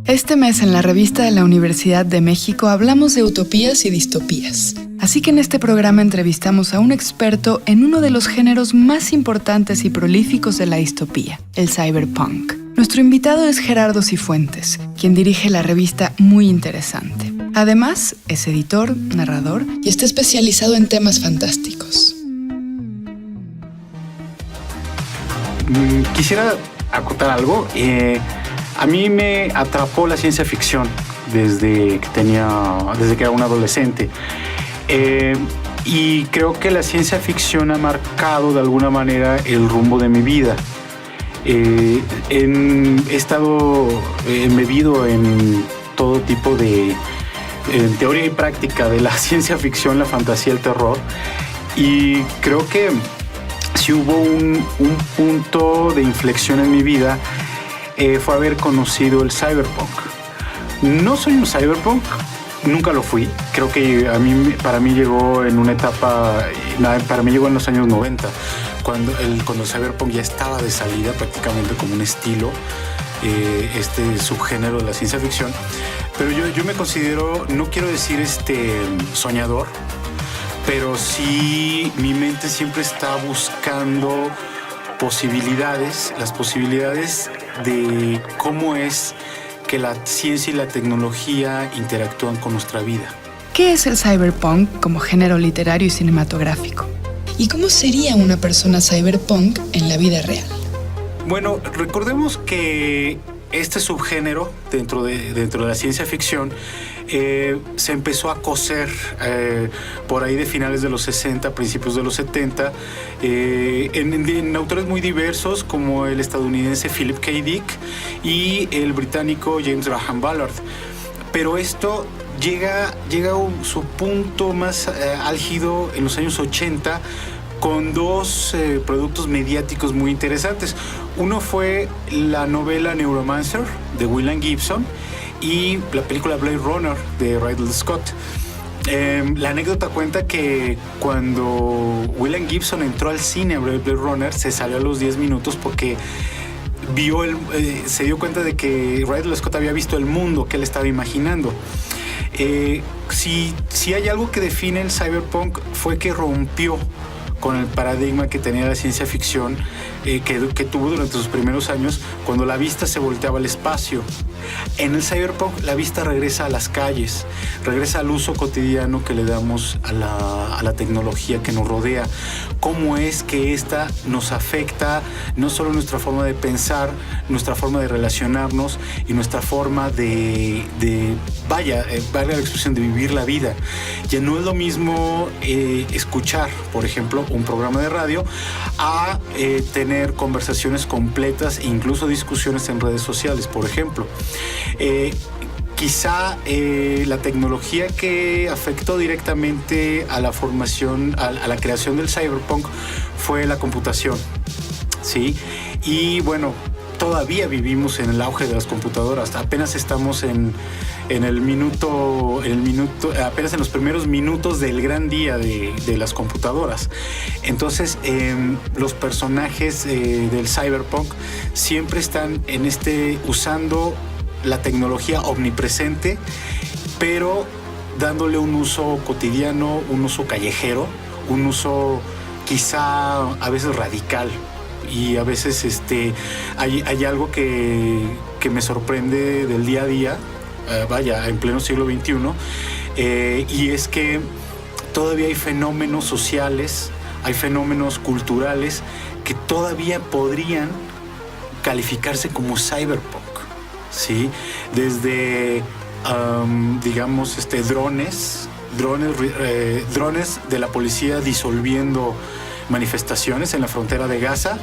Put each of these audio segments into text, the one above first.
Este mes en la revista de la Universidad de México hablamos de utopías y distopías. Así que en este programa entrevistamos a un experto en uno de los géneros más importantes y prolíficos de la distopía, el cyberpunk. Nuestro invitado es Gerardo Cifuentes, quien dirige la revista Muy Interesante. Además, es editor, narrador y está especializado en temas fantásticos. Quisiera acotar algo. A mí me atrapó la ciencia ficción desde que era un adolescente. Y creo que la ciencia ficción ha marcado de alguna manera el rumbo de mi vida. He estado embebido en todo tipo de teoría y práctica de la ciencia ficción, la fantasía, el terror. Y creo que si hubo un punto de inflexión en mi vida, fue haber conocido el cyberpunk. No soy un cyberpunk, nunca lo fui. Creo que para mí llegó en una etapa, para mí llegó en los años 90, cuando el cyberpunk ya estaba de salida prácticamente como un estilo, este subgénero de la ciencia ficción. Pero yo me considero, no quiero decir soñador, pero sí mi mente siempre está buscando las posibilidades de cómo es que la ciencia y la tecnología interactúan con nuestra vida. ¿Qué es el cyberpunk como género literario y cinematográfico? ¿Y cómo sería una persona cyberpunk en la vida real? Bueno, recordemos que este subgénero dentro de la ciencia ficción se empezó a cocer por ahí de finales de los 60, principios de los 70, en autores muy diversos como el estadounidense Philip K. Dick y el británico James Graham Ballard. Pero esto llega a su punto más álgido en los años 80 con dos productos mediáticos muy interesantes. Uno fue la novela Neuromancer de William Gibson y la película Blade Runner de Ridley Scott. La anécdota cuenta que cuando William Gibson entró al cine a Blade Runner, se salió a los 10 minutos porque se dio cuenta de que Ridley Scott había visto el mundo que él estaba imaginando. Si hay algo que define el cyberpunk, fue que rompió con el paradigma que tenía la ciencia ficción que tuvo durante sus primeros años, cuando la vista se volteaba al espacio. En el cyberpunk la vista regresa a las calles, regresa al uso cotidiano que le damos a la tecnología que nos rodea. Cómo es que esta nos afecta no solo nuestra forma de pensar, nuestra forma de relacionarnos y nuestra forma valga la expresión, de vivir la vida. Ya no es lo mismo escuchar, por ejemplo, un programa de radio a tener conversaciones completas e incluso discusiones en redes sociales, por ejemplo. Quizá la tecnología que afectó directamente a la formación, a la creación del cyberpunk fue la computación, ¿sí? Y bueno, todavía vivimos en el auge de las computadoras. Apenas estamos apenas en los primeros minutos del gran día de las computadoras. Entonces, los personajes del cyberpunk siempre están usando la tecnología omnipresente, pero dándole un uso cotidiano, un uso callejero, un uso quizá a veces radical. Y a veces hay algo que me sorprende del día a día, en pleno siglo XXI, y es que todavía hay fenómenos sociales, hay fenómenos culturales que todavía podrían calificarse como cyberpunk, ¿sí? Desde, digamos, drones de la policía disolviendo manifestaciones en la frontera de Gaza,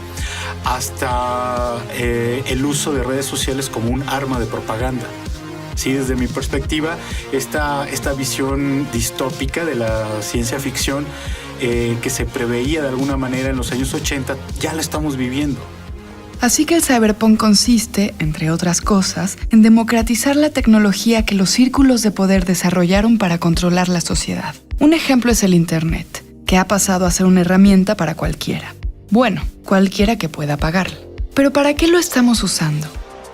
hasta el uso de redes sociales como un arma de propaganda. Sí, desde mi perspectiva, esta visión distópica de la ciencia ficción que se preveía de alguna manera en los años 80, ya la estamos viviendo. Así que el cyberpunk consiste, entre otras cosas, en democratizar la tecnología que los círculos de poder desarrollaron para controlar la sociedad. Un ejemplo es el Internet, que ha pasado a ser una herramienta para cualquiera. Bueno, cualquiera que pueda pagarla. Pero ¿para qué lo estamos usando?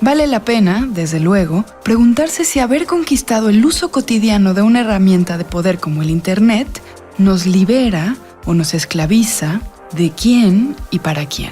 Vale la pena, desde luego, preguntarse si haber conquistado el uso cotidiano de una herramienta de poder como el Internet nos libera o nos esclaviza, de quién y para quién.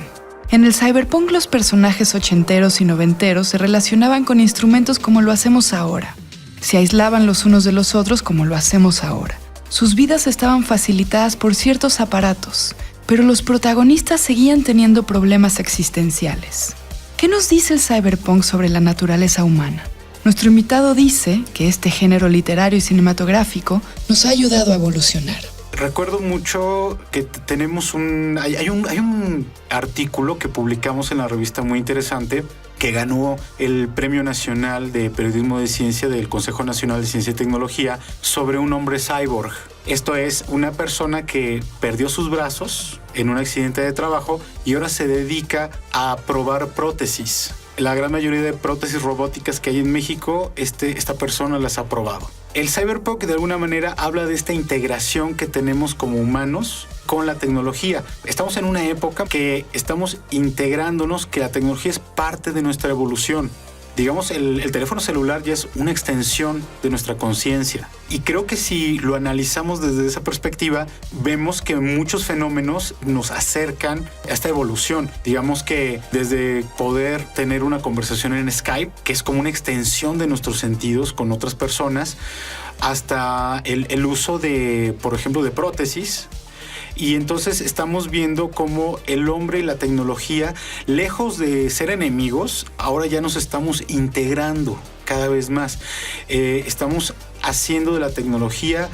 En el cyberpunk los personajes ochenteros y noventeros se relacionaban con instrumentos como lo hacemos ahora. Se aislaban los unos de los otros como lo hacemos ahora. Sus vidas estaban facilitadas por ciertos aparatos, pero los protagonistas seguían teniendo problemas existenciales. ¿Qué nos dice el cyberpunk sobre la naturaleza humana? Nuestro invitado dice que este género literario y cinematográfico nos ha ayudado a evolucionar. Recuerdo mucho que tenemos hay un artículo que publicamos en la revista muy interesante que ganó el Premio Nacional de Periodismo de Ciencia del Consejo Nacional de Ciencia y Tecnología sobre un hombre cyborg. Esto es una persona que perdió sus brazos en un accidente de trabajo y ahora se dedica a probar prótesis. La gran mayoría de prótesis robóticas que hay en México, esta persona las ha probado. El cyberpunk de alguna manera habla de esta integración que tenemos como humanos con la tecnología. Estamos en una época que estamos integrándonos, que la tecnología es parte de nuestra evolución. Digamos, el teléfono celular ya es una extensión de nuestra conciencia. Y creo que si lo analizamos desde esa perspectiva, vemos que muchos fenómenos nos acercan a esta evolución. Digamos que desde poder tener una conversación en Skype, que es como una extensión de nuestros sentidos con otras personas, hasta el uso de, por ejemplo, de prótesis. Y entonces estamos viendo cómo el hombre y la tecnología, lejos de ser enemigos, ahora ya nos estamos integrando cada vez más. Estamos haciendo de la tecnología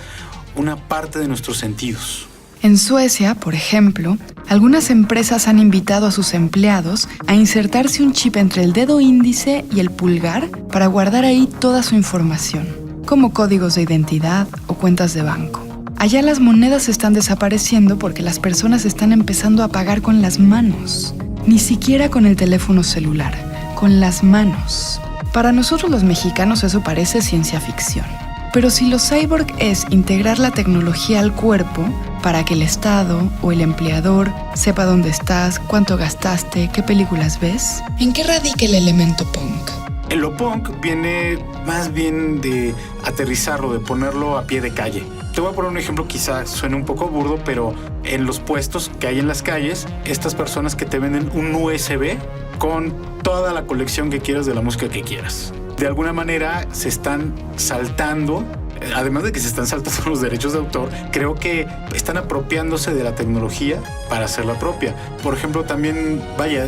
una parte de nuestros sentidos. En Suecia, por ejemplo, algunas empresas han invitado a sus empleados a insertarse un chip entre el dedo índice y el pulgar para guardar ahí toda su información, como códigos de identidad o cuentas de banco. Allá las monedas están desapareciendo porque las personas están empezando a pagar con las manos. Ni siquiera con el teléfono celular, con las manos. Para nosotros los mexicanos eso parece ciencia ficción. Pero si lo cyborg es integrar la tecnología al cuerpo para que el Estado o el empleador sepa dónde estás, cuánto gastaste, qué películas ves, ¿en qué radica el elemento punk? Lo punk viene más bien de aterrizarlo, de ponerlo a pie de calle. Te voy a poner un ejemplo, quizá suene un poco burdo, pero en los puestos que hay en las calles, estas personas que te venden un USB con toda la colección que quieras de la música que quieras. De alguna manera se están saltando, además de que se están saltando los derechos de autor, creo que están apropiándose de la tecnología para hacerla propia. Por ejemplo, también,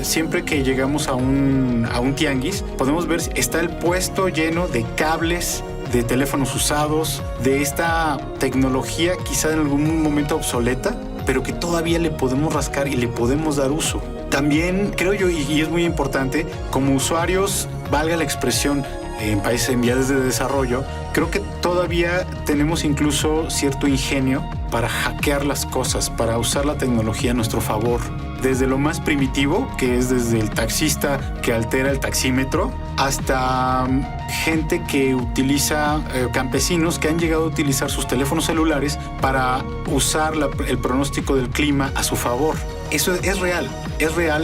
siempre que llegamos a un tianguis, podemos ver, está el puesto lleno de cables, de teléfonos usados, de esta tecnología quizá en algún momento obsoleta, pero que todavía le podemos rascar y le podemos dar uso. También creo yo, y es muy importante, como usuarios, valga la expresión, en países en vías de desarrollo, creo que todavía tenemos incluso cierto ingenio para hackear las cosas, para usar la tecnología a nuestro favor. Desde lo más primitivo, que es desde el taxista que altera el taxímetro, hasta gente que utiliza, campesinos que han llegado a utilizar sus teléfonos celulares para usar el pronóstico del clima a su favor. Eso es real,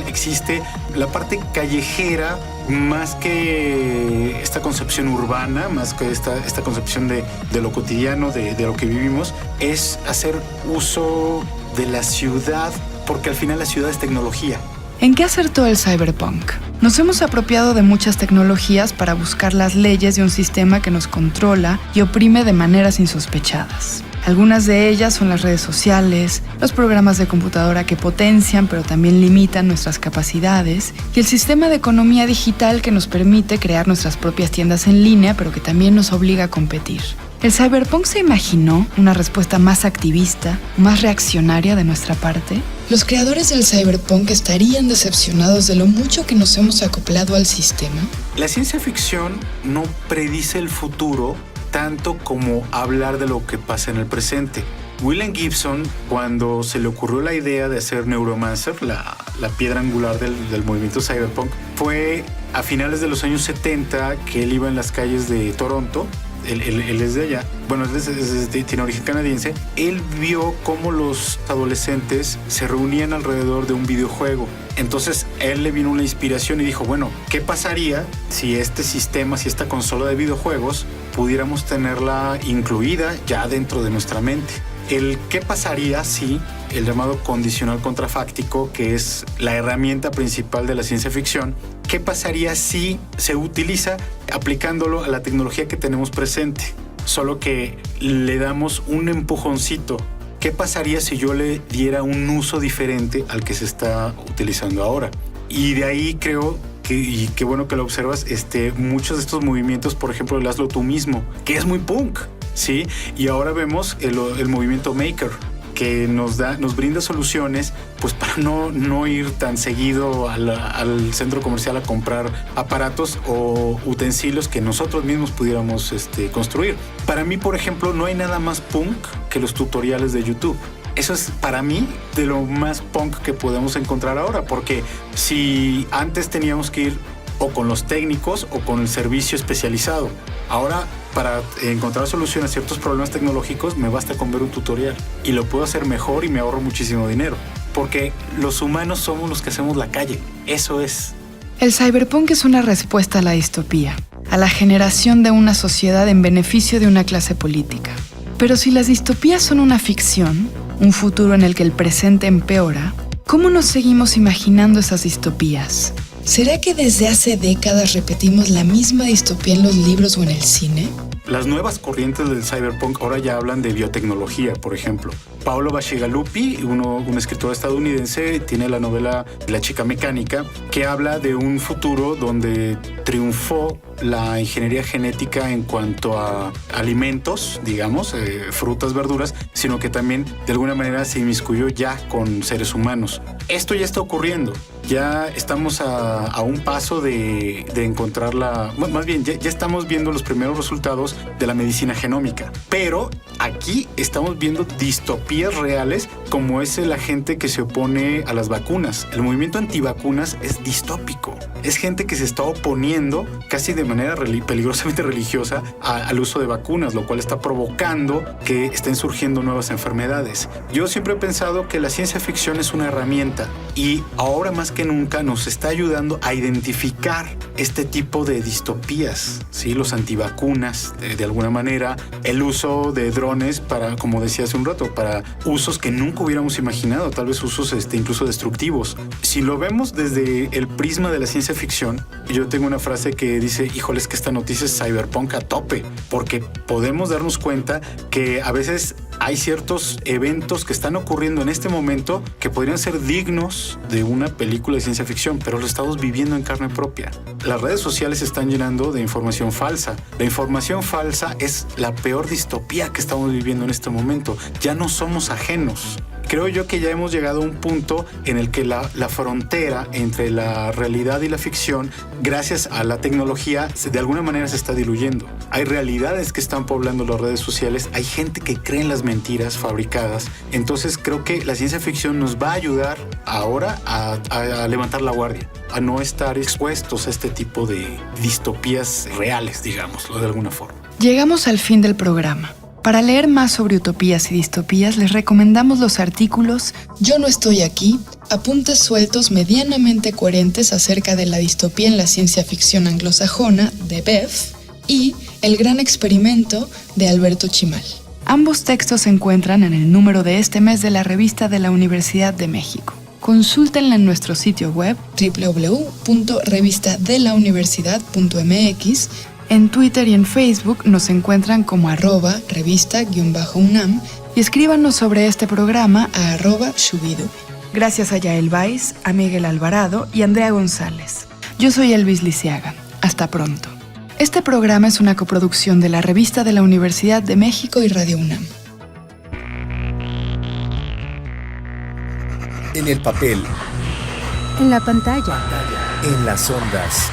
existe la parte callejera, más que esta concepción urbana, más que esta concepción de lo cotidiano, de lo que vivimos, es hacer uso de la ciudad, porque al final la ciudad es tecnología. ¿En qué acertó el cyberpunk? Nos hemos apropiado de muchas tecnologías para buscar las leyes de un sistema que nos controla y oprime de maneras insospechadas. Algunas de ellas son las redes sociales, los programas de computadora que potencian pero también limitan nuestras capacidades y el sistema de economía digital que nos permite crear nuestras propias tiendas en línea pero que también nos obliga a competir. ¿El cyberpunk se imaginó una respuesta más activista, más reaccionaria de nuestra parte? ¿Los creadores del cyberpunk estarían decepcionados de lo mucho que nos hemos acoplado al sistema? La ciencia ficción no predice el futuro tanto como hablar de lo que pasa en el presente. William Gibson, cuando se le ocurrió la idea de hacer Neuromancer, la piedra angular del movimiento cyberpunk, fue a finales de los años 70 que él iba en las calles de Toronto él es de allá, bueno, tiene origen canadiense. Él vio cómo los adolescentes se reunían alrededor de un videojuego. Entonces él le vino una inspiración y dijo, bueno, ¿qué pasaría si este sistema, si esta consola de videojuegos pudiéramos tenerla incluida ya dentro de nuestra mente? El qué pasaría si el llamado condicional contrafáctico, que es la herramienta principal de la ciencia ficción, ¿qué pasaría si se utiliza aplicándolo a la tecnología que tenemos presente? Solo que le damos un empujoncito. ¿Qué pasaría si yo le diera un uso diferente al que se está utilizando ahora? Y de ahí creo que, y qué bueno que lo observas, muchos de estos movimientos, por ejemplo, el hazlo tú mismo, que es muy punk, ¿sí? Y ahora vemos el movimiento maker, que nos brinda soluciones pues para no ir tan seguido al centro comercial a comprar aparatos o utensilios que nosotros mismos pudiéramos construir. Para mí, por ejemplo, no hay nada más punk que los tutoriales de YouTube. Eso es para mí de lo más punk que podemos encontrar ahora, porque si antes teníamos que ir o con los técnicos o con el servicio especializado, ahora para encontrar solución a ciertos problemas tecnológicos me basta con ver un tutorial y lo puedo hacer mejor y me ahorro muchísimo dinero, porque los humanos somos los que hacemos la calle. Eso es. El cyberpunk es una respuesta a la distopía, a la generación de una sociedad en beneficio de una clase política. Pero si las distopías son una ficción, un futuro en el que el presente empeora, ¿cómo nos seguimos imaginando esas distopías? ¿Será que desde hace décadas repetimos la misma distopía en los libros o en el cine? Las nuevas corrientes del cyberpunk ahora ya hablan de biotecnología, por ejemplo. Paolo Bacigalupi, un escritor estadounidense, tiene la novela La chica mecánica, que habla de un futuro donde triunfó la ingeniería genética en cuanto a alimentos, digamos, frutas, verduras, sino que también de alguna manera se inmiscuyó ya con seres humanos. Esto ya está ocurriendo. Ya estamos a un paso de encontrar más bien, ya estamos viendo los primeros resultados de la medicina genómica. Pero aquí estamos viendo distopías reales, como es la gente que se opone a las vacunas. El movimiento antivacunas es distópico. Es gente que se está oponiendo casi de manera peligrosamente religiosa al uso de vacunas, lo cual está provocando que estén surgiendo nuevas enfermedades. Yo siempre he pensado que la ciencia ficción es una herramienta y ahora más que nunca nos está ayudando a identificar este tipo de distopías, ¿sí? Los antivacunas, de alguna manera, el uso de drones para, como decía hace un rato, para usos que nunca hubiéramos imaginado, tal vez usos incluso destructivos. Si lo vemos desde el prisma de la ciencia ficción, yo tengo una frase que dice, híjole, es que esta noticia es cyberpunk a tope, porque podemos darnos cuenta que a veces hay ciertos eventos que están ocurriendo en este momento que podrían ser dignos de una película de ciencia ficción, pero lo estamos viviendo en carne propia. Las redes sociales se están llenando de información falsa. La información falsa es la peor distopía que estamos viviendo en este momento. Ya no somos ajenos. Creo yo que ya hemos llegado a un punto en el que la frontera entre la realidad y la ficción, gracias a la tecnología, de alguna manera se está diluyendo. Hay realidades que están poblando las redes sociales, hay gente que cree en las mentiras fabricadas. Entonces creo que la ciencia ficción nos va a ayudar ahora a levantar la guardia, a no estar expuestos a este tipo de distopías reales, digámoslo de alguna forma. Llegamos al fin del programa. Para leer más sobre utopías y distopías, les recomendamos los artículos Yo no estoy aquí, apuntes sueltos medianamente coherentes acerca de la distopía en la ciencia ficción anglosajona de Beth y El gran experimento de Alberto Chimal. Ambos textos se encuentran en el número de este mes de la revista de la Universidad de México. Consúltenla en nuestro sitio web www.revistadelauniversidad.mx. En Twitter y en Facebook nos encuentran como @revista_UNAM y escríbanos sobre este programa a @shubidu. Gracias a Yael Baiz, a Miguel Alvarado y Andrea González. Yo soy Elvis Lisiaga. Hasta pronto. Este programa es una coproducción de la Revista de la Universidad de México y Radio UNAM. En el papel, en la pantalla, en las ondas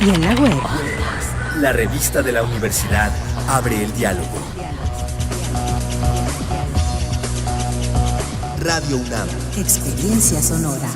y en la web. La Revista de la Universidad abre el diálogo. Radio UNAM. Experiencia sonora.